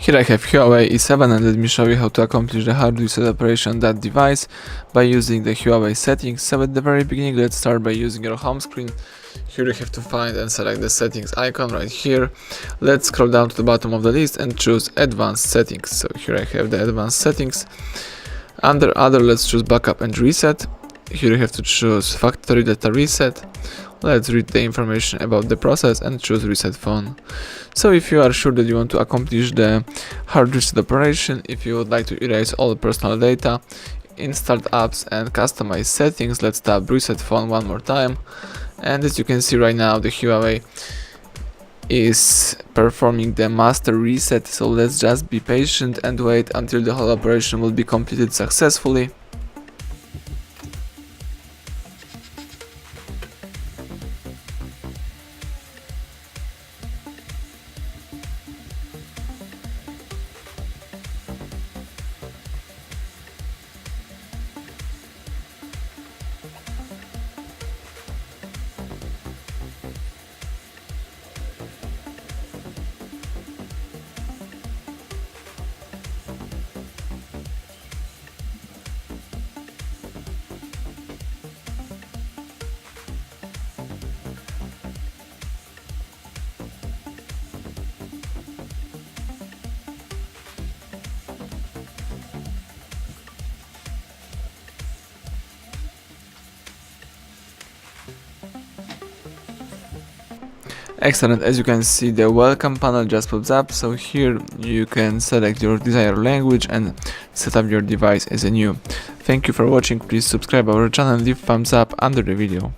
Here I have HUAWEI Y7 and let me show you how to accomplish the hard reset operation on that device by using the HUAWEI settings. So at the very beginning, let's start by using your home screen. Here you have to find and select the settings icon right here. Let's scroll down to the bottom of the list and choose advanced settings. So here I have the advanced settings. Under other, let's choose backup and reset. Here you have to choose factory data reset. Let's read the information about the process and choose reset phone. So if you are sure that you want to accomplish the hard reset operation, if you would like to erase all personal data, install apps and customize settings, let's tap reset phone one more time. And as you can see right now, the HUAWEI is performing the master reset, so let's just be patient and wait until the whole operation will be completed successfully. Excellent, as you can see, the welcome panel just pops up, so here you can select your desired language and set up your device as a new. Thank you for watching, please subscribe our channel and leave thumbs up under the video.